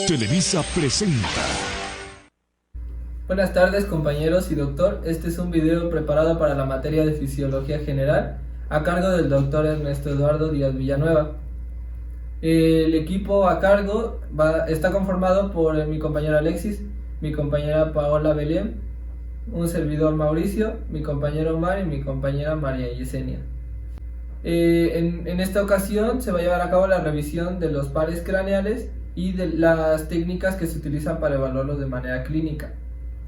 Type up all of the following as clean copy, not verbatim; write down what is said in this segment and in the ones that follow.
Televisa presenta. Buenas tardes compañeros y doctor, este es un video preparado para la materia de Fisiología General a cargo del doctor Ernesto Eduardo Díaz Villanueva. El equipo a cargo está conformado por mi compañero Alexis, mi compañera Paola Belén, un servidor Mauricio, mi compañero Omar y mi compañera María Yesenia. En esta ocasión se va a llevar a cabo la revisión de los pares craneales y de las técnicas que se utilizan para evaluarlos de manera clínica.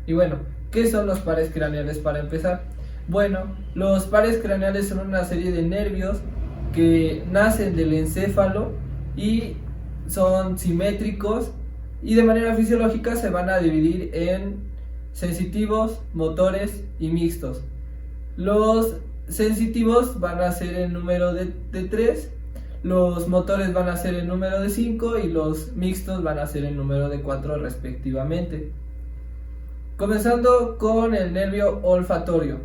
Y bueno, ¿qué son los pares craneales para empezar? Bueno, los pares craneales son una serie de nervios que nacen del encéfalo y son simétricos y de manera fisiológica se van a dividir en sensitivos, motores y mixtos. Los sensitivos van a ser en número de 3, los motores van a ser en número de 5 y los mixtos van a ser en número de 4 respectivamente. Comenzando con el nervio olfatorio.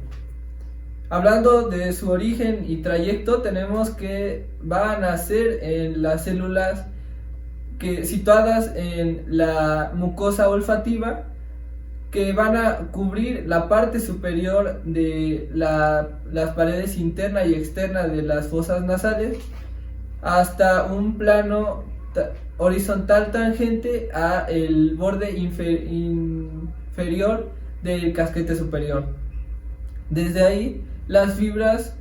Hablando de su origen y trayecto, tenemos que va a nacer en las células situadas en la mucosa olfativa, que van a cubrir la parte superior de las paredes interna y externa de las fosas nasales hasta un plano horizontal tangente a el borde inferior del casquete superior. Desde ahí las fibras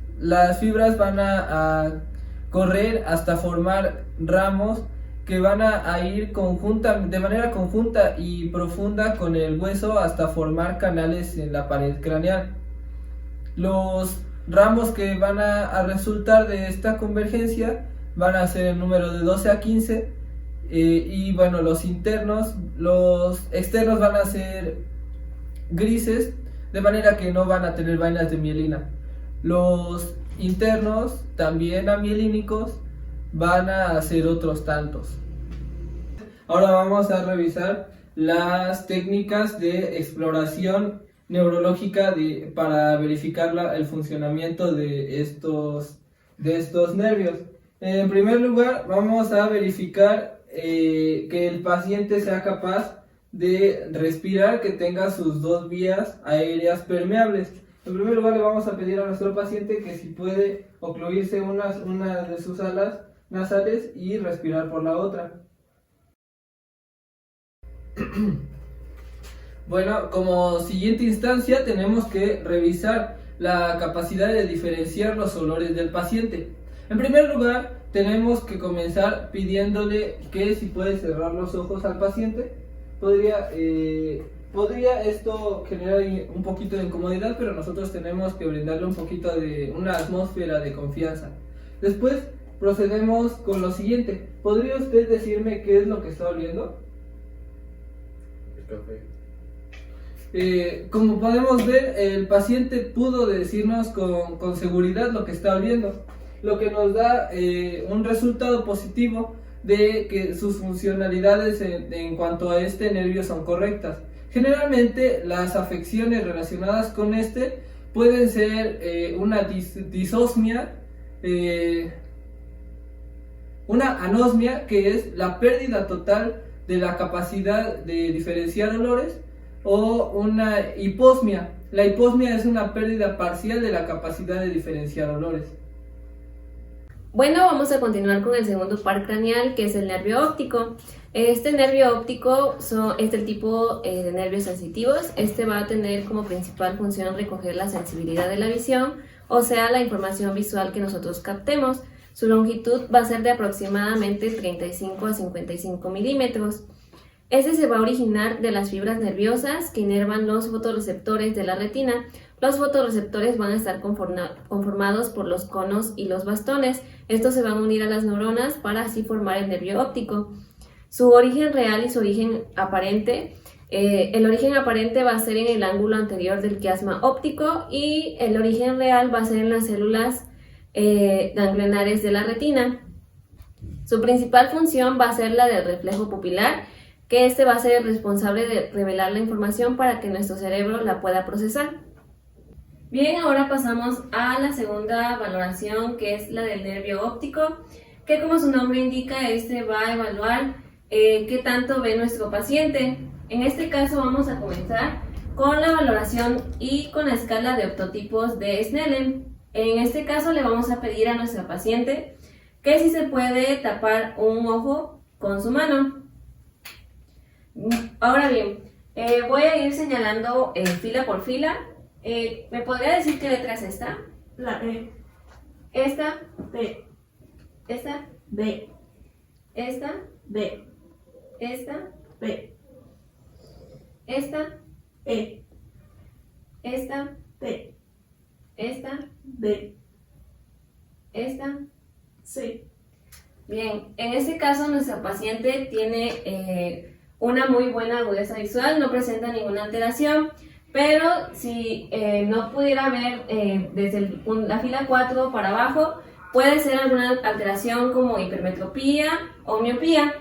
van a correr hasta formar ramos que van a ir de manera conjunta y profunda con el hueso hasta formar canales en la pared craneal. Los ramos que van a resultar de esta convergencia van a ser en número de 12 a 15 y bueno, los externos van a ser grises, de manera que no van a tener vainas de mielina. Los internos, también amielínicos, van a ser otros tantos. Ahora vamos a revisar las técnicas de exploración neurológica para verificar el funcionamiento de estos nervios. En primer lugar, vamos a verificar que el paciente sea capaz de respirar, que tenga sus 2 vías aéreas permeables. En primer lugar, le vamos a pedir a nuestro paciente que si puede ocluirse una de sus alas nasales y respirar por la otra. Bueno, como siguiente instancia tenemos que revisar la capacidad de diferenciar los olores del paciente. En primer lugar, tenemos que comenzar pidiéndole que si puede cerrar los ojos al paciente. Podría esto generar un poquito de incomodidad, pero nosotros tenemos que brindarle un poquito de una atmósfera de confianza. Después procedemos con lo siguiente. ¿Podría usted decirme qué es lo que está oliendo? El café. Como podemos ver, el paciente pudo decirnos con seguridad lo que está oliendo, lo que nos da un resultado positivo de que sus funcionalidades en cuanto a este nervio son correctas. Generalmente las afecciones relacionadas con pueden ser una disosmia, una anosmia, que es la pérdida total de la capacidad de diferenciar olores, o una hiposmia. La hiposmia es una pérdida parcial de la capacidad de diferenciar olores. Bueno, vamos a continuar con el segundo par craneal, que es el nervio óptico. Este nervio óptico es del tipo de nervios sensitivos. Este va a tener como principal función recoger la sensibilidad de la visión, o sea, la información visual que nosotros captemos. Su longitud va a ser de aproximadamente 35 a 55 milímetros. Este se va a originar de las fibras nerviosas que inervan los fotorreceptores de la retina. Los fotorreceptores van a estar conformados por los conos y los bastones. Estos se van a unir a las neuronas para así formar el nervio óptico. Su origen real y su origen aparente. El origen aparente va a ser en el ángulo anterior del quiasma óptico y el origen real va a ser en las células ganglionares de la retina. Su principal función va a ser la del reflejo pupilar, que va a ser el responsable de revelar la información para que nuestro cerebro la pueda procesar. Bien, ahora pasamos a la segunda valoración, que es la del nervio óptico, que como su nombre indica, va a evaluar qué tanto ve nuestro paciente. En este caso vamos a comenzar con la valoración y con la escala de optotipos de Snellen. En este caso le vamos a pedir a nuestra paciente que si se puede tapar un ojo con su mano. Ahora bien, voy a ir señalando fila por fila. ¿Me podría decir qué letra es esta? La E, Esta, B, esta, B, esta, B, esta, B, esta, E, esta, T, esta, D, esta. C. Bien, en este caso nuestra paciente tiene una muy buena agudeza visual, no presenta ninguna alteración, pero si no pudiera ver desde la fila 4 para abajo, puede ser alguna alteración como hipermetropía o miopía.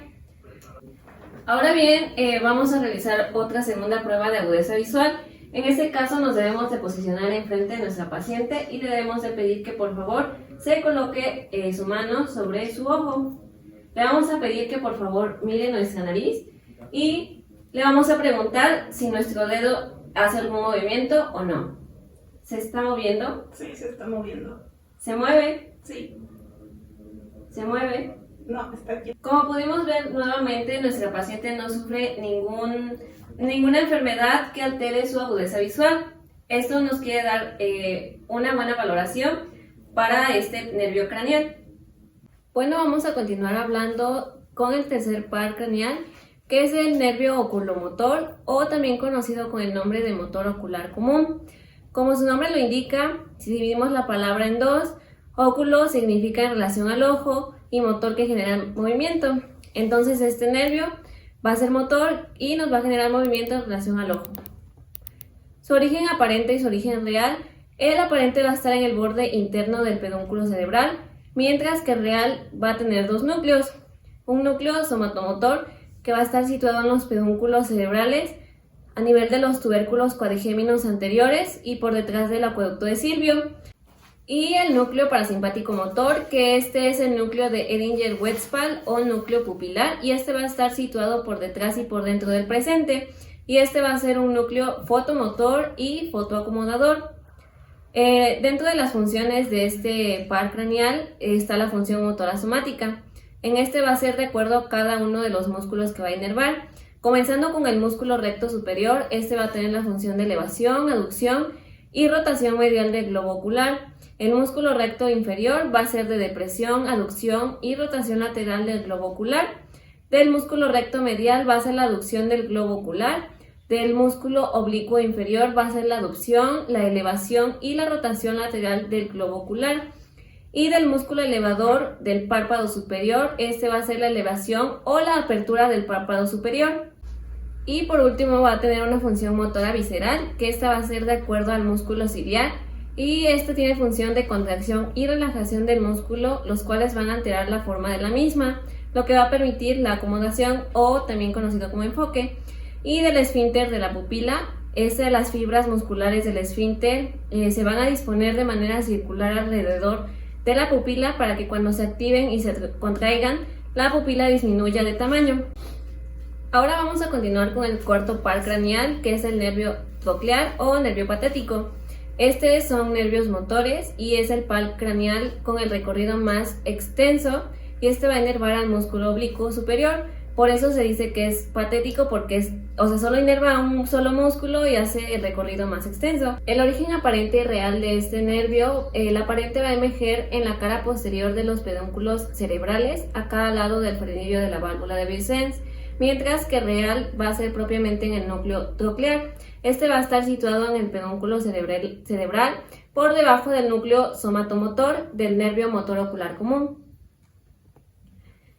Ahora bien, vamos a realizar otra segunda prueba de agudeza visual. En este caso nos debemos de posicionar enfrente de nuestra paciente y le debemos de pedir que por favor se coloque su mano sobre su ojo. Le vamos a pedir que por favor mire nuestra nariz y le vamos a preguntar si nuestro dedo hace algún movimiento o no. ¿Se está moviendo? Sí, se está moviendo. ¿Se mueve? Sí. ¿Se mueve? No, está aquí. Como pudimos ver nuevamente, nuestra paciente no sufre ninguna enfermedad que altere su agudeza visual. Esto nos quiere dar una buena valoración para este nervio craneal. Bueno, vamos a continuar hablando con el tercer par craneal, que es el nervio oculomotor o también conocido con el nombre de motor ocular común. Como su nombre lo indica, si dividimos la palabra en dos, óculo significa en relación al ojo y motor que genera movimiento. Entonces este nervio va a ser motor y nos va a generar movimiento en relación al ojo. Su origen aparente y su origen real. El aparente va a estar en el borde interno del pedúnculo cerebral, mientras que el real va a tener dos núcleos. Un núcleo somatomotor que va a estar situado en los pedúnculos cerebrales a nivel de los tubérculos cuadrigéminos anteriores y por detrás del acueducto de Silvio. Y el núcleo parasimpático motor, que este es el núcleo de Edinger-Wetzpal o núcleo pupilar, y este va a estar situado por detrás y por dentro del presente, y este va a ser un núcleo fotomotor y fotoacomodador. Dentro de las funciones de este par craneal está la función motora somática. En este va a ser de acuerdo a cada uno de los músculos que va a inervar. Comenzando con el músculo recto superior, este va a tener la función de elevación, aducción y rotación medial del globo ocular. El músculo recto inferior va a ser de depresión, aducción y rotación lateral del globo ocular. Del músculo recto medial va a ser la aducción del globo ocular. Del músculo oblicuo inferior va a ser la aducción, la elevación y la rotación lateral del globo ocular. Y del músculo elevador del párpado superior, este va a ser la elevación o la apertura del párpado superior. Y por último va a tener una función motora visceral, que esta va a ser de acuerdo al músculo ciliar, y este tiene función de contracción y relajación del músculo, los cuales van a alterar la forma de la misma, lo que va a permitir la acomodación o también conocido como enfoque. Y del esfínter de la pupila, las fibras musculares del esfínter se van a disponer de manera circular alrededor de la pupila para que cuando se activen y se contraigan, la pupila disminuya de tamaño. Ahora vamos a continuar con el cuarto par craneal, que es el nervio troclear o nervio patético. Estos son nervios motores y es el par craneal con el recorrido más extenso, y este va a inervar al músculo oblicuo superior. Por eso se dice que es patético, porque solo inerva un solo músculo y hace el recorrido más extenso. El origen aparente y real de este nervio, el aparente va a emerger en la cara posterior de los pedúnculos cerebrales a cada lado del frenillo de la válvula de Vincent, mientras que real va a ser propiamente en el núcleo troclear. Este va a estar situado en el pedúnculo cerebral por debajo del núcleo somatomotor del nervio motor ocular común.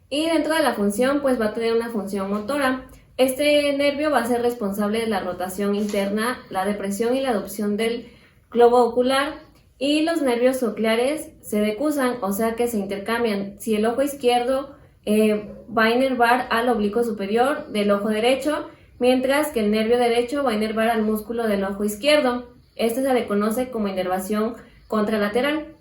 Y dentro de la función, pues va a tener una función motora. Este nervio va a ser responsable de la rotación interna, la depresión y la aducción del globo ocular, y los nervios trocleares se decusan, o sea que se intercambian. Si el ojo izquierdo va a inervar al oblicuo superior del ojo derecho, mientras que el nervio derecho va a inervar al músculo del ojo izquierdo. Este se le conoce como inervación contralateral.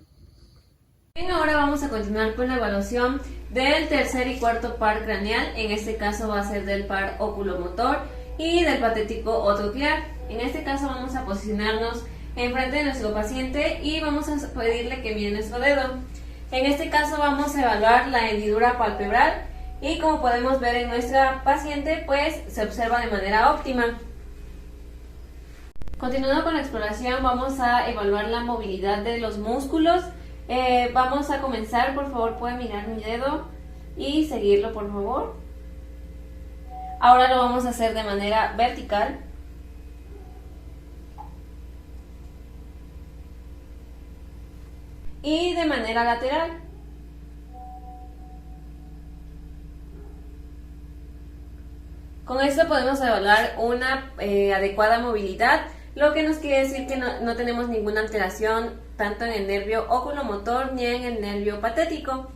Bien, ahora vamos a continuar con la evaluación del tercer y cuarto par craneal. En este caso va a ser del par oculomotor y del patético otroclear. En este caso vamos a posicionarnos enfrente de nuestro paciente y vamos a pedirle que mire nuestro dedo. En este caso vamos a evaluar la hendidura palpebral y como podemos ver en nuestra paciente, pues se observa de manera óptima. Continuando con la exploración, vamos a evaluar la movilidad de los músculos. Vamos a comenzar, por favor, pueden mirar mi dedo y seguirlo, por favor. Ahora lo vamos a hacer de manera vertical. Y de manera lateral. Con esto podemos evaluar una adecuada movilidad, lo que nos quiere decir que no tenemos ninguna alteración tanto en el nervio oculomotor ni en el nervio patético.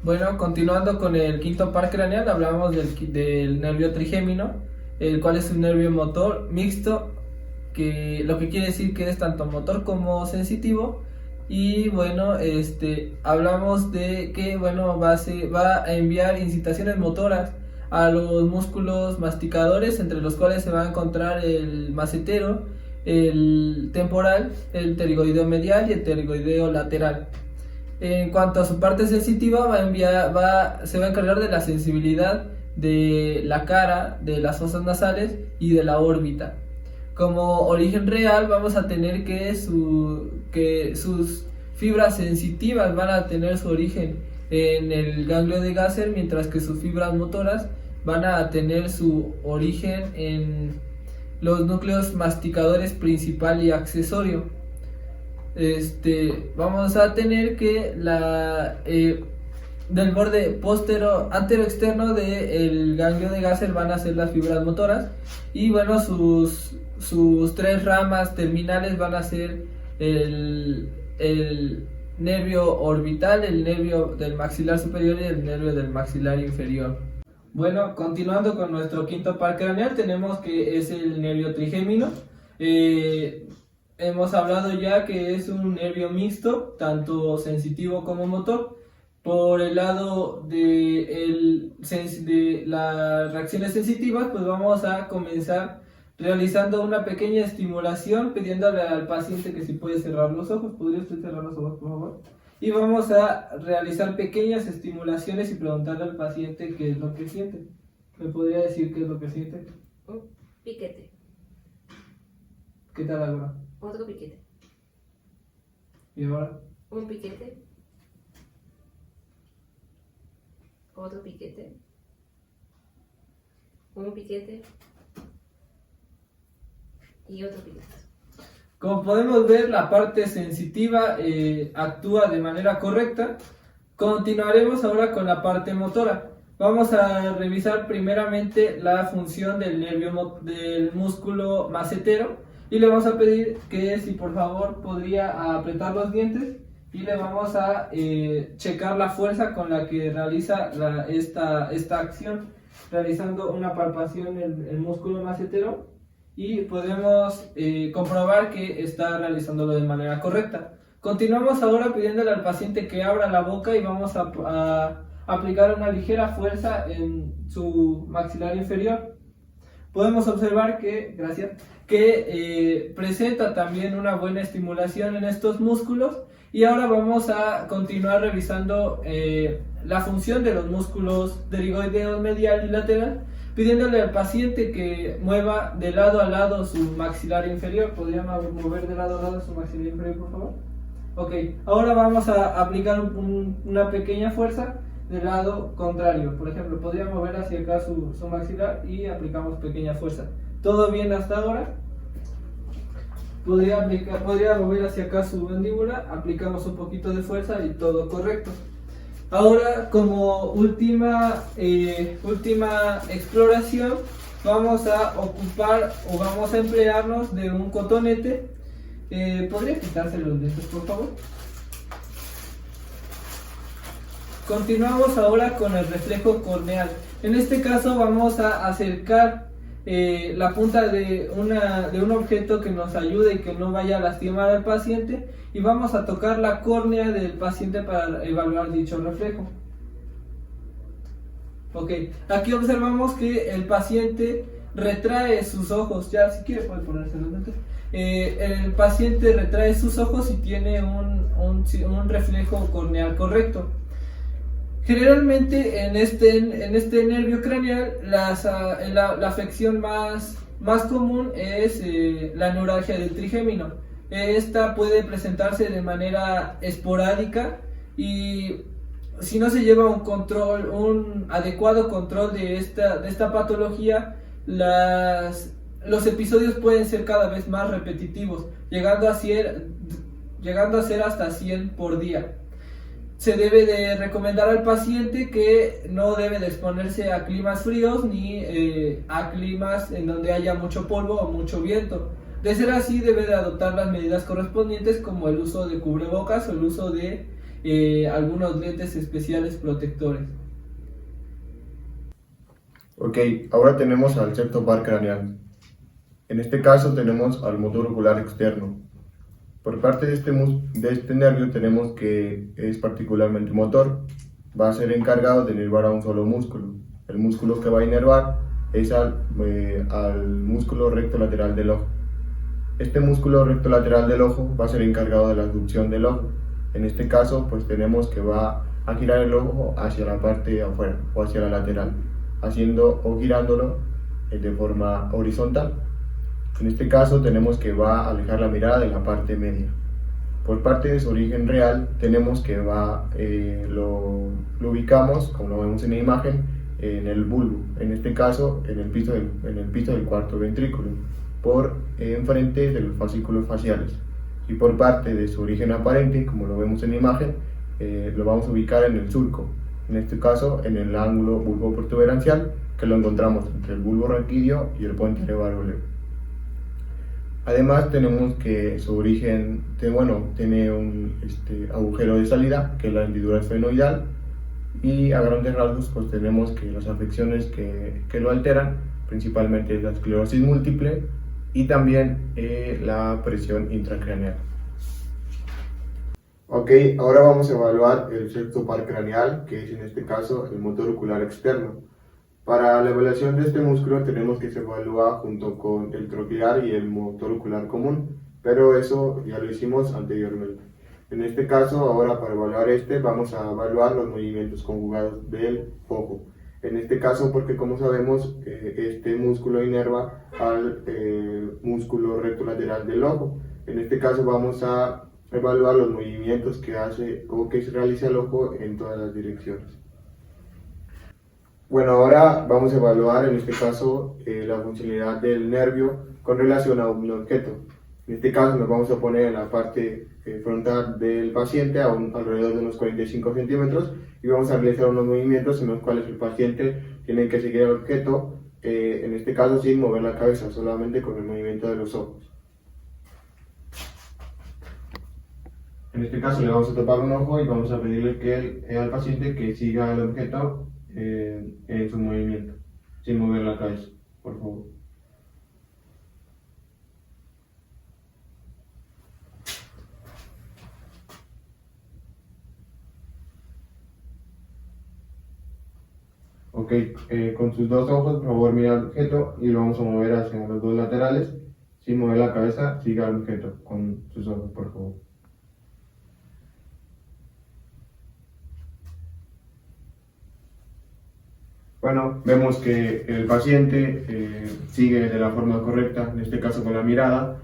Bueno, continuando con el quinto par craneal, hablamos del nervio trigémino, el cual es un nervio motor mixto, lo que quiere decir que es tanto motor como sensitivo. Y bueno, hablamos de que va a enviar incitaciones motoras a los músculos masticadores, entre los cuales se va a encontrar el macetero, el temporal, el pterigoideo medial y el pterigoideo lateral. En cuanto a su parte sensitiva, se va a encargar de la sensibilidad de la cara, de las fosas nasales y de la órbita. Como origen real vamos a tener que sus fibras sensitivas van a tener su origen en el ganglio de Gasser, mientras que sus fibras motoras van a tener su origen en los núcleos masticadores principal y accesorio. Vamos a tener que del borde antero externo del ganglio de Gasser van a ser las fibras motoras, y bueno, sus tres ramas terminales van a ser el nervio orbital, el nervio del maxilar superior y el nervio del maxilar inferior. Bueno, continuando con nuestro quinto par craneal, tenemos que es el nervio trigémino. Hemos hablado ya que es un nervio mixto, tanto sensitivo como motor. Por el lado de las reacciones sensitivas, pues vamos a comenzar realizando una pequeña estimulación, pidiéndole al paciente que si puede cerrar los ojos. ¿Podría usted cerrar los ojos, por favor? Y vamos a realizar pequeñas estimulaciones y preguntarle al paciente qué es lo que siente. ¿Me podría decir qué es lo que siente? Un piquete. ¿Qué tal ahora? Otro piquete. ¿Y ahora? Un piquete. Otro piquete. Un piquete. Y otro piquete. Como podemos ver, la parte sensitiva actúa de manera correcta. Continuaremos ahora con la parte motora. Vamos a revisar primeramente la función del del músculo macetero, y le vamos a pedir que si por favor podría apretar los dientes, y le vamos a checar la fuerza con la que realiza esta acción, realizando una palpación en el músculo macetero, y podemos comprobar que está realizándolo de manera correcta. Continuamos ahora pidiéndole al paciente que abra la boca, y vamos a aplicar una ligera fuerza en su maxilar inferior. Podemos observar que presenta también una buena estimulación en estos músculos. Y ahora vamos a continuar revisando la función de los músculos pterigoideo medial y lateral, pidiéndole al paciente que mueva de lado a lado su maxilar inferior. ¿Podría mover de lado a lado su maxilar inferior, por favor? Ok, ahora vamos a aplicar una pequeña fuerza del lado contrario. Por ejemplo, podría mover hacia acá su maxilar y aplicamos pequeña fuerza. ¿Todo bien hasta ahora? Podría mover hacia acá su mandíbula, aplicamos un poquito de fuerza y todo correcto. Ahora, como última exploración, vamos a emplearnos de un cotonete. ¿Podría quitarse los dientes, por favor? Continuamos ahora con el reflejo corneal. En este caso vamos a acercar la punta de un objeto que nos ayude y que no vaya a lastimar al paciente, y vamos a tocar la córnea del paciente para evaluar dicho reflejo. Ok, aquí observamos que el paciente retrae sus ojos, ya si quiere puede ponérselo. El paciente retrae sus ojos y tiene un reflejo corneal correcto. Generalmente en este nervio craneal la afección más común es la neuralgia del trigémino. Esta puede presentarse de manera esporádica y si no se lleva un adecuado control de esta patología, los episodios pueden ser cada vez más repetitivos, llegando a ser hasta 100 por día. Se debe de recomendar al paciente que no debe de exponerse a climas fríos ni a climas en donde haya mucho polvo o mucho viento. De ser así, debe de adoptar las medidas correspondientes, como el uso de cubrebocas o el uso de algunos lentes especiales protectores. Ok, ahora tenemos al septo par craneal. En este caso tenemos al motor ocular externo. Por parte de este nervio tenemos que es particularmente motor. Va a ser encargado de inervar a un solo músculo. El músculo que va a inervar es al músculo recto lateral del ojo. Este músculo recto lateral del ojo va a ser encargado de la abducción del ojo. En este caso, pues tenemos que va a girar el ojo hacia la parte de afuera o hacia la lateral, haciendo o girándolo de forma horizontal. En este caso tenemos que va a alejar la mirada de la parte media. Por parte de su origen real tenemos que lo ubicamos, como lo vemos en la imagen, en el bulbo, en este caso en el piso del cuarto ventrículo, por enfrente de los fascículos faciales. Y por parte de su origen aparente, como lo vemos en la imagen, lo vamos a ubicar en el surco, en este caso en el ángulo bulbo-protuberancial, que lo encontramos entre el bulbo raquídeo y el puente levarouleo. Además tenemos que su origen tiene un agujero de salida, que es la hendidura esfenoidal, y a grandes rasgos pues tenemos que las afecciones que lo alteran, principalmente es la esclerosis múltiple y también la presión intracraneal. Ok, ahora vamos a evaluar el septo par craneal, que es en este caso el motor ocular externo. Para la evaluación de este músculo tenemos que se evalúa junto con el troclear y el motor ocular común, pero eso ya lo hicimos anteriormente. En este caso, ahora para evaluar vamos a evaluar los movimientos conjugados del ojo. En este caso, porque como sabemos, este músculo inerva al músculo recto lateral del ojo. En este caso vamos a evaluar los movimientos que hace o que se realiza el ojo en todas las direcciones. Bueno, ahora vamos a evaluar en este caso la funcionalidad del nervio con relación a un objeto. En este caso nos vamos a poner en la parte frontal del paciente alrededor de unos 45 centímetros y vamos a realizar unos movimientos en los cuales el paciente tiene que seguir el objeto, en este caso sin mover la cabeza, solamente con el movimiento de los ojos. En este caso le vamos a tapar un ojo y vamos a pedirle al paciente que siga el objeto en su movimiento, sin mover la cabeza, por favor. Ok, con sus dos ojos, por favor, mira el objeto y lo vamos a mover hacia los dos laterales, sin mover la cabeza, siga el objeto con sus ojos, por favor. Bueno, vemos que el paciente sigue de la forma correcta, en este caso con la mirada,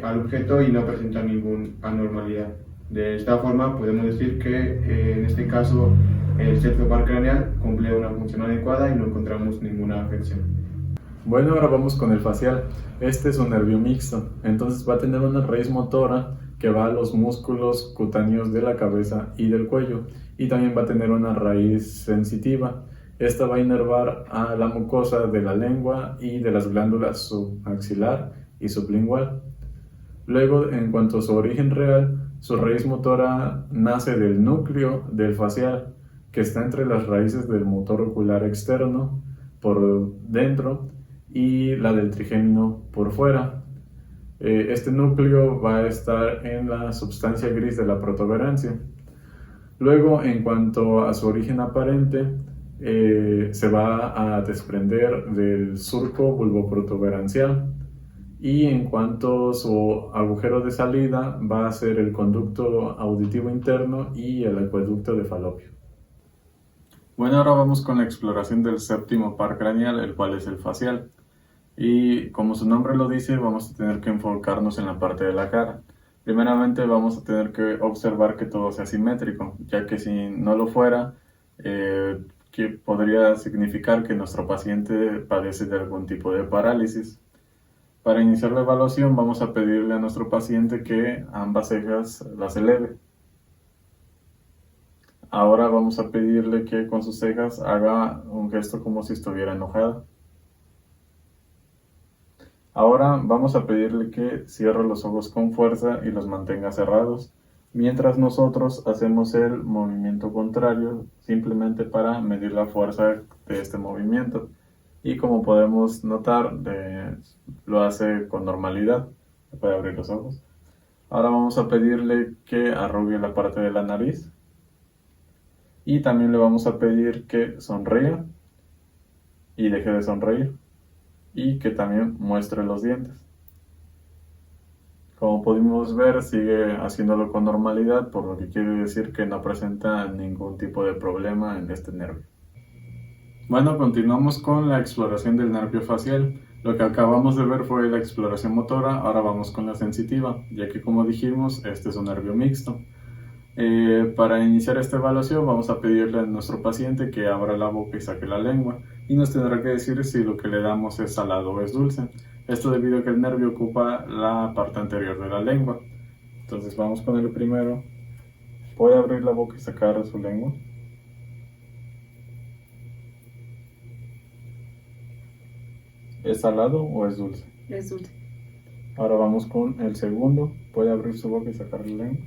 al objeto y no presenta ninguna anormalidad. De esta forma podemos decir que en este caso el septo par craneal cumple una función adecuada y no encontramos ninguna afección. Bueno, ahora vamos con el facial. Este es un nervio mixto, entonces va a tener una raíz motora que va a los músculos cutáneos de la cabeza y del cuello, y también va a tener una raíz sensitiva. Esta va a inervar a la mucosa de la lengua y de las glándulas submaxilar y sublingual. Luego, en cuanto a su origen real, su raíz motora nace del núcleo del facial, que está entre las raíces del motor ocular externo por dentro y la del trigémino por fuera. Este núcleo va a estar en la substancia gris de la protuberancia. Luego, en cuanto a su origen aparente, se va a desprender del surco bulboprotuberancial, y en cuanto a su agujero de salida va a ser el conducto auditivo interno y el acueducto de Falopio. Bueno, ahora vamos con la exploración del séptimo par craneal, el cual es el facial. Y como su nombre lo dice, vamos a tener que enfocarnos en la parte de la cara. Primeramente vamos a tener que observar que todo sea simétrico, ya que si no lo fuera, que podría significar que nuestro paciente padece de algún tipo de parálisis. Para iniciar la evaluación vamos a pedirle a nuestro paciente que ambas cejas las eleve. Ahora vamos a pedirle que con sus cejas haga un gesto como si estuviera enojada. Ahora vamos a pedirle que cierre los ojos con fuerza y los mantenga cerrados, mientras nosotros hacemos el movimiento contrario, simplemente para medir la fuerza de este movimiento. Y como podemos notar, lo hace con normalidad. Puede abrir los ojos. Ahora vamos a pedirle que arrugue la parte de la nariz. Y también le vamos a pedir que sonría y deje de sonreír. Y que también muestre los dientes. Como pudimos ver, sigue haciéndolo con normalidad, por lo que quiere decir que no presenta ningún tipo de problema en este nervio. Bueno, continuamos con la exploración del nervio facial. Lo que acabamos de ver fue la exploración motora, ahora vamos con la sensitiva, ya que como dijimos, este es un nervio mixto. Para iniciar esta evaluación vamos a pedirle a nuestro paciente que abra la boca y saque la lengua, y nos tendrá que decir si lo que le damos es salado o es dulce. Esto debido a que el nervio ocupa la parte anterior de la lengua. Entonces vamos con el primero. ¿Puede abrir la boca y sacar su lengua? ¿Es salado o es dulce? Es dulce. Ahora vamos con el segundo. ¿Puede abrir su boca y sacar la lengua?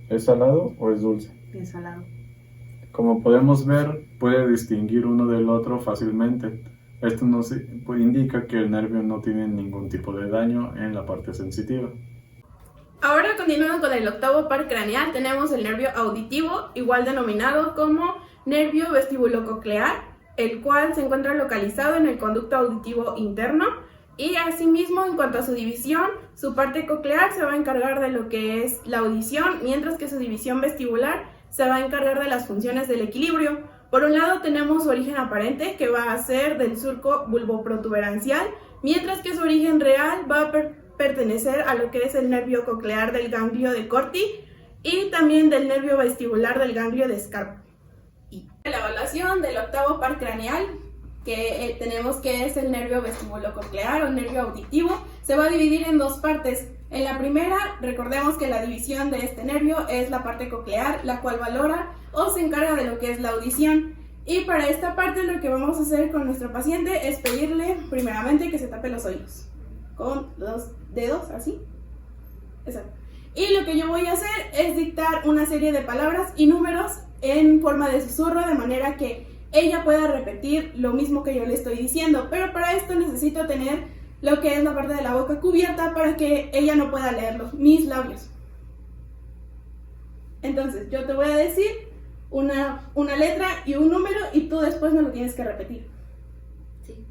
¿Es salado o es dulce? Es salado. Como podemos ver, puede distinguir uno del otro fácilmente. Esto nos indica que el nervio no tiene ningún tipo de daño en la parte sensitiva. Ahora, continuando con el octavo par craneal, tenemos el nervio auditivo, igual denominado como nervio vestibulococlear, el cual se encuentra localizado en el conducto auditivo interno. Y asimismo, en cuanto a su división, su parte coclear se va a encargar de lo que es la audición, mientras que su división vestibular se va a encargar de las funciones del equilibrio. Por un lado tenemos su origen aparente, que va a ser del surco bulboprotuberancial, mientras que su origen real va a pertenecer a lo que es el nervio coclear del ganglio de Corti y también del nervio vestibular del ganglio de Scarpa. La evaluación del octavo par craneal, que tenemos que es el nervio vestibulococlear o nervio auditivo, se va a dividir en dos partes. En la primera, recordemos que la división de este nervio es la parte coclear, la cual valora o se encarga de lo que es la audición. Y para esta parte lo que vamos a hacer con nuestro paciente es pedirle primeramente que se tape los oídos con los dedos, así. Exacto. Y lo que yo voy a hacer es dictar una serie de palabras y números en forma de susurro, de manera que ella pueda repetir lo mismo que yo le estoy diciendo. Pero para esto necesito tener lo que es la parte de la boca cubierta para que ella no pueda leerlo, mis labios. Entonces, yo te voy a decir una letra y un número y tú después me lo tienes que repetir. Sí.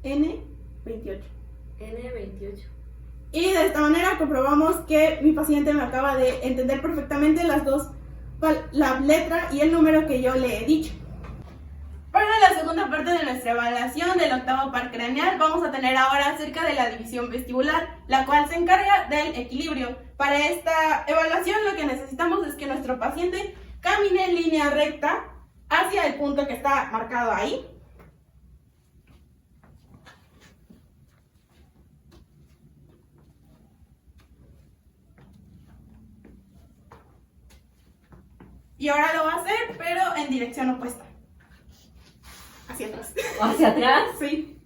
N28. N28. Y de esta manera comprobamos que mi paciente me acaba de entender perfectamente las dos, la letra y el número que yo le he dicho. Para la segunda parte de nuestra evaluación del octavo par craneal vamos a tener ahora acerca de la división vestibular, la cual se encarga del equilibrio. Para esta evaluación lo que necesitamos es que nuestro paciente camine en línea recta hacia el punto que está marcado ahí. Y ahora lo va a hacer, pero en dirección opuesta. Hacia atrás. ¿Hacia atrás? Sí.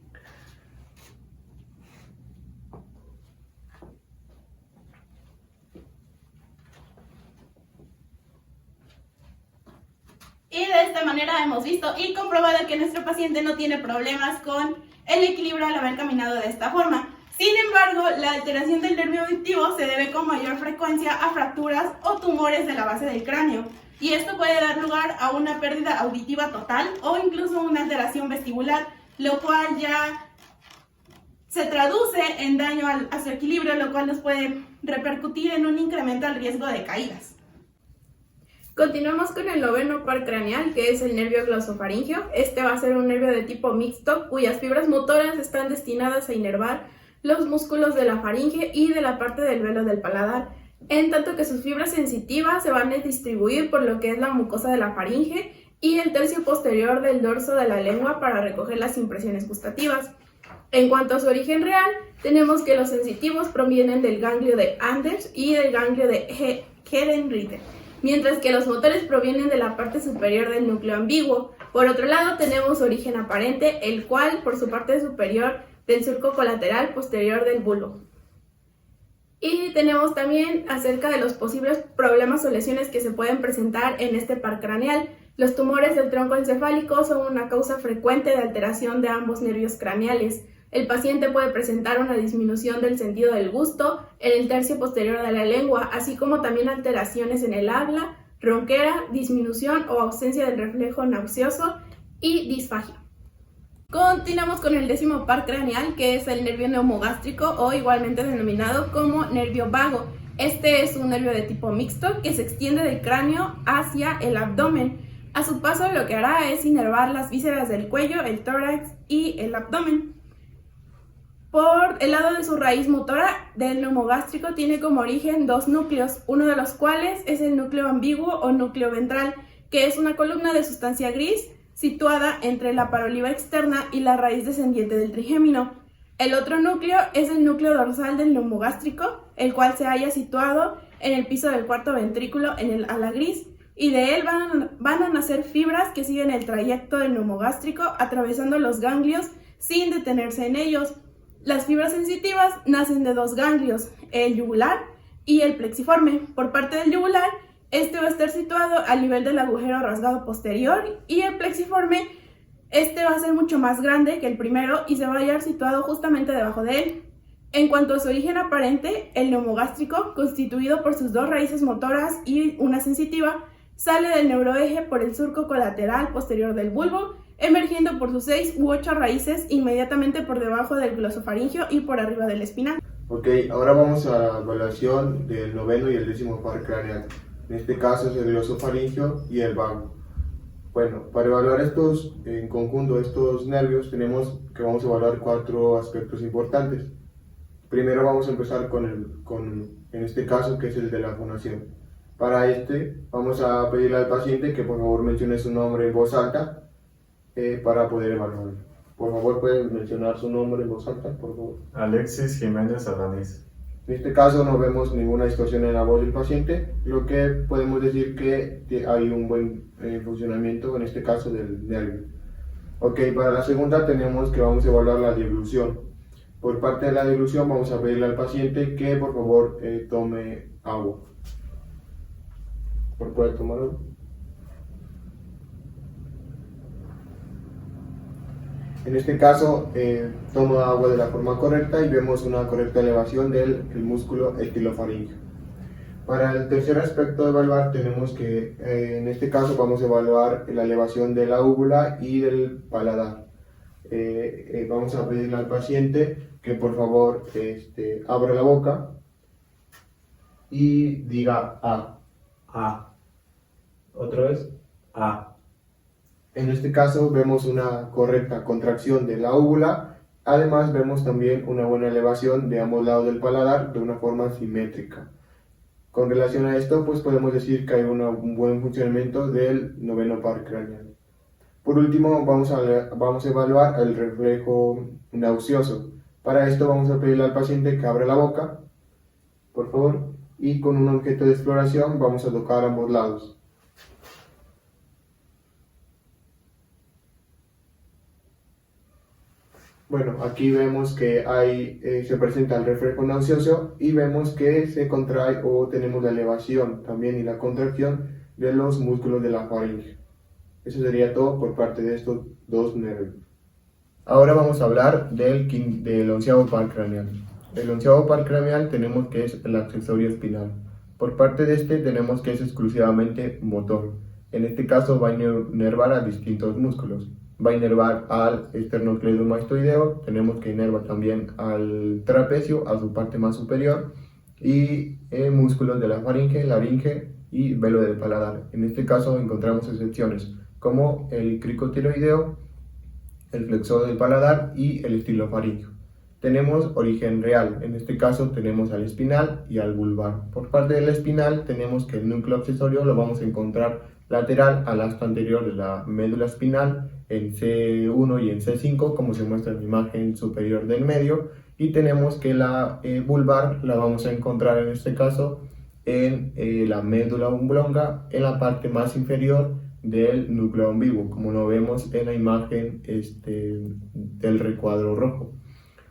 Y de esta manera hemos visto y comprobado que nuestro paciente no tiene problemas con el equilibrio al haber caminado de esta forma. Sin embargo, la alteración del nervio auditivo se debe con mayor frecuencia a fracturas o tumores de la base del cráneo, y esto puede dar lugar a una pérdida auditiva total o incluso una alteración vestibular, lo cual ya se traduce en daño a su equilibrio, lo cual nos puede repercutir en un incremento al riesgo de caídas. Continuamos con el noveno par craneal, que es el nervio glosofaringeo. Este va a ser un nervio de tipo mixto, cuyas fibras motoras están destinadas a inervar los músculos de la faringe y de la parte del velo del paladar, en tanto que sus fibras sensitivas se van a distribuir por lo que es la mucosa de la faringe y el tercio posterior del dorso de la lengua para recoger las impresiones gustativas. En cuanto a su origen real, tenemos que los sensitivos provienen del ganglio de Anders y del ganglio de Hedenrieder, mientras que los motores provienen de la parte superior del núcleo ambiguo. Por otro lado, tenemos su origen aparente, el cual por su parte superior del surco colateral posterior del bulbo. Y tenemos también acerca de los posibles problemas o lesiones que se pueden presentar en este par craneal. Los tumores del tronco encefálico son una causa frecuente de alteración de ambos nervios craneales. El paciente puede presentar una disminución del sentido del gusto en el tercio posterior de la lengua, así como también alteraciones en el habla, ronquera, disminución o ausencia del reflejo nauseoso y disfagia. Continuamos con el décimo par craneal, que es el nervio neumogástrico o igualmente denominado como nervio vago. Este es un nervio de tipo mixto que se extiende del cráneo hacia el abdomen. A su paso lo que hará es inervar las vísceras del cuello, el tórax y el abdomen. Por el lado de su raíz motora del neumogástrico tiene como origen dos núcleos, uno de los cuales es el núcleo ambiguo o núcleo ventral, que es una columna de sustancia gris situada entre la paroliva externa y la raíz descendiente del trigémino. El otro núcleo es el núcleo dorsal del neumogástrico, el cual se halla situado en el piso del cuarto ventrículo en el ala gris, y de él van a nacer fibras que siguen el trayecto del neumogástrico atravesando los ganglios sin detenerse en ellos. Las fibras sensitivas nacen de dos ganglios, el yugular y el plexiforme. Por parte del yugular, este va a estar situado al nivel del agujero rasgado posterior, y el plexiforme, este va a ser mucho más grande que el primero y se va a hallar situado justamente debajo de él. En cuanto a su origen aparente, el neumogástrico, constituido por sus dos raíces motoras y una sensitiva, sale del neuroeje por el surco colateral posterior del bulbo, emergiendo por sus 6 u 8 raíces inmediatamente por debajo del glosofaringeo y por arriba del espinal. Ok, ahora vamos a la evaluación del noveno y el décimo par craneal. En este caso es el glosofaringeo y el vago. Bueno, para evaluar estos en conjunto, estos nervios, vamos a evaluar 4 aspectos importantes. Primero vamos a empezar en este caso, que es el de la fonación. Para vamos a pedirle al paciente que por favor mencione su nombre en voz alta para poder evaluarlo. Por favor, ¿puede mencionar su nombre en voz alta, por favor? Alexis Jiménez Adaniz. En este caso no vemos ninguna distorsión en la voz del paciente, lo que podemos decir que hay un buen funcionamiento, en este caso, del nervio. Ok, para la segunda tenemos que vamos a evaluar la deglución. Por parte de la deglución vamos a pedirle al paciente que por favor tome agua. ¿Puede tomar agua? En este caso, toma agua de la forma correcta y vemos una correcta elevación del músculo estilofaringeo. Para el tercer aspecto de evaluar, tenemos que, en este caso, vamos a evaluar la elevación de la úvula y del paladar. Vamos a pedirle al paciente que por favor abra la boca y diga A. A. ¿Otra vez? A. En este caso vemos una correcta contracción de la úvula, además vemos también una buena elevación de ambos lados del paladar de una forma simétrica. Con relación a esto, pues podemos decir que hay un buen funcionamiento del noveno par craneal. Por último, vamos a evaluar el reflejo nauseoso. Para esto vamos a pedirle al paciente que abra la boca, por favor, y con un objeto de exploración vamos a tocar ambos lados. Bueno, aquí vemos que se presenta el reflejo nauseoso y vemos que se contrae o tenemos la elevación también y la contracción de los músculos de la faringe. Eso sería todo por parte de estos dos nervios. Ahora vamos a hablar del onceavo par craneal. El onceavo par craneal tenemos que es el accesorio espinal. Por parte de este tenemos que es exclusivamente motor. En este caso va a inervar a distintos músculos. Va a inervar al esternocleidomastoideo, tenemos que inerva también al trapecio, a su parte más superior, y músculos de la faringe, laringe y velo del paladar. En este caso encontramos excepciones como el cricotiroideo, el flexor del paladar y el estilofaringeo. Tenemos origen real, en este caso tenemos al espinal y al vulvar. Por parte del espinal tenemos que el núcleo accesorio lo vamos a encontrar lateral al asta anterior de la médula espinal en C1 y en C5, como se muestra en la imagen superior del medio, y tenemos que la vulvar la vamos a encontrar en este caso en la médula oblonga, en la parte más inferior del núcleo ambiguo, como lo vemos en la imagen del recuadro rojo.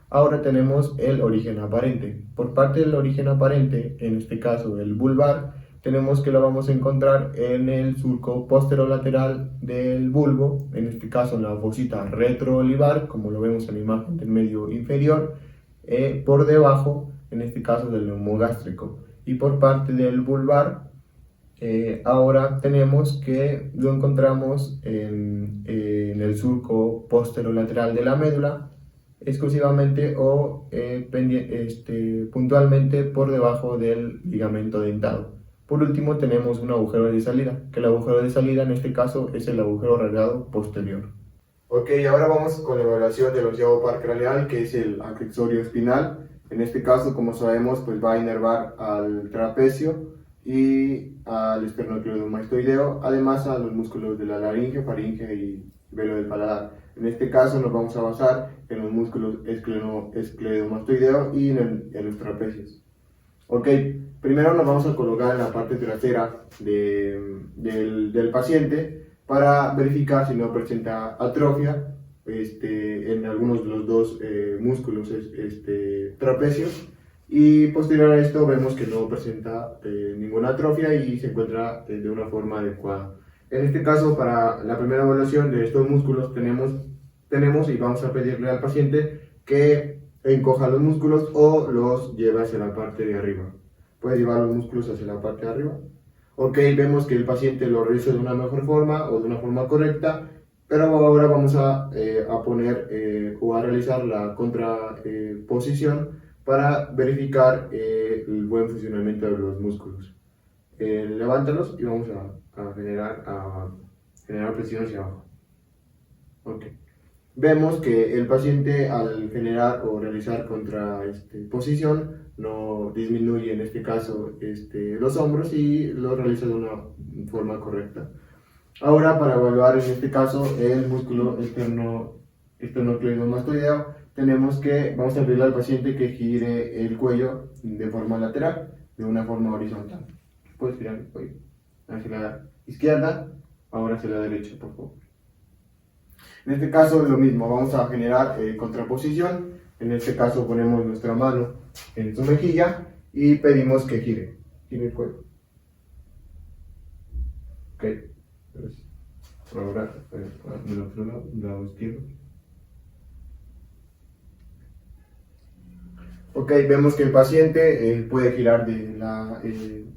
Ahora tenemos el origen aparente. Por parte del origen aparente, en este caso el vulvar, tenemos que lo vamos a encontrar en el surco posterolateral del bulbo, en este caso en la fosita retroolivar, como lo vemos en la imagen del medio inferior, por debajo, en este caso del neumo gástrico. Y por parte del vulvar, ahora tenemos que lo encontramos en el surco posterolateral de la médula, exclusivamente o puntualmente por debajo del ligamento dentado. Por último tenemos un agujero de salida, que el agujero de salida en este caso es el agujero radiado posterior. Ok, ahora vamos con la evaluación del onceavo par craneal, que es el accesorio espinal. En este caso, como sabemos, pues va a inervar al trapecio y al esternocleidomastoideo, además a los músculos de la laringe, faringe y velo del paladar. En este caso nos vamos a basar en los músculos escleromastoideo y en los trapecios. Ok, primero nos vamos a colocar en la parte trasera del paciente para verificar si no presenta atrofia en algunos de los dos músculos trapecios, y posterior a esto vemos que no presenta ninguna atrofia y se encuentra de una forma adecuada. En este caso, para la primera evaluación de estos músculos tenemos y vamos a pedirle al paciente que encoja los músculos o los lleve hacia la parte de arriba. Puede llevar los músculos hacia la parte de arriba. Ok, vemos que el paciente lo realiza de una mejor forma o de una forma correcta, pero ahora vamos a poner o a realizar la contraposición para verificar el buen funcionamiento de los músculos. Levántalos y vamos a generar presión hacia abajo. Ok. Vemos que el paciente al generar o realizar contraposición no disminuye en este caso los hombros y lo realiza de una forma correcta. Ahora, para evaluar en este caso el músculo esternocleidomastoideo, vamos a pedirle al paciente que gire el cuello de forma lateral, de una forma horizontal. Puedes girar el cuello hacia la izquierda, ahora hacia la derecha, por favor. En este caso es lo mismo, vamos a generar contraposición. En este caso ponemos nuestra mano en su mejilla y pedimos que gire el cuello. Ok, gracias. Ahora del otro lado izquierdo. Ok, vemos que el paciente puede girar de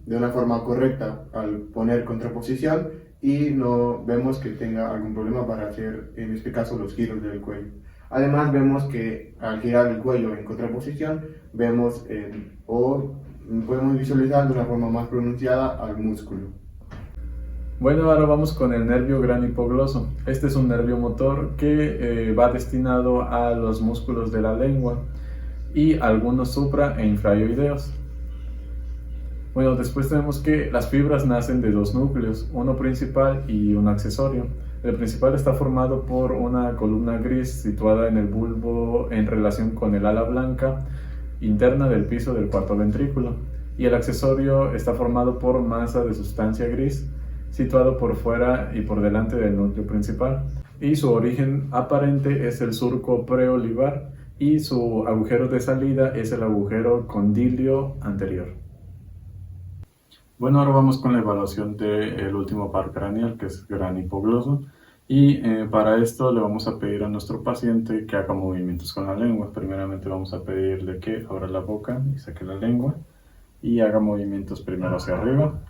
una forma correcta al poner contraposición y no vemos que tenga algún problema para hacer, en este caso, los giros del cuello. Además, vemos que al girar el cuello en contraposición, vemos o podemos visualizar de una forma más pronunciada al músculo. Bueno, ahora vamos con el nervio grano hipogloso. Este es un nervio motor que va destinado a los músculos de la lengua y algunos supra e infraoideos. Bueno, después tenemos que las fibras nacen de dos núcleos, uno principal y uno accesorio. El principal está formado por una columna gris situada en el bulbo en relación con el ala blanca interna del piso del cuarto ventrículo, y el accesorio está formado por masa de sustancia gris situado por fuera y por delante del núcleo principal, y su origen aparente es el surco preolivar y su agujero de salida es el agujero condilio anterior. Bueno, ahora vamos con la evaluación del último par craneal, que es grano hipogloso. Y para esto le vamos a pedir a nuestro paciente que haga movimientos con la lengua. Primeramente vamos a pedirle que abra la boca y saque la lengua y haga movimientos primero hacia arriba,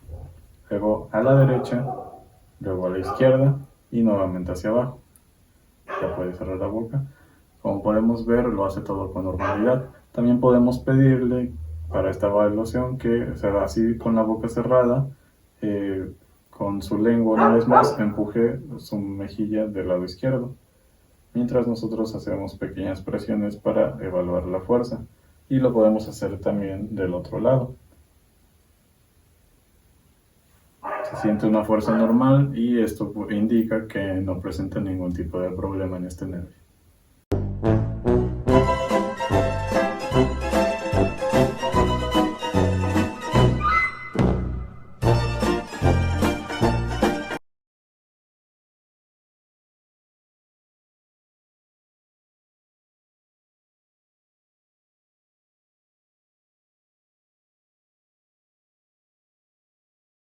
luego a la derecha, luego a la izquierda y nuevamente hacia abajo. Ya puede cerrar la boca. Como podemos ver, lo hace todo con normalidad. También podemos pedirle para esta evaluación que se haga así con la boca cerrada, con su lengua una vez más empuje su mejilla del lado izquierdo, mientras nosotros hacemos pequeñas presiones para evaluar la fuerza, y lo podemos hacer también del otro lado. Se siente una fuerza normal y esto indica que no presenta ningún tipo de problema en este nervio.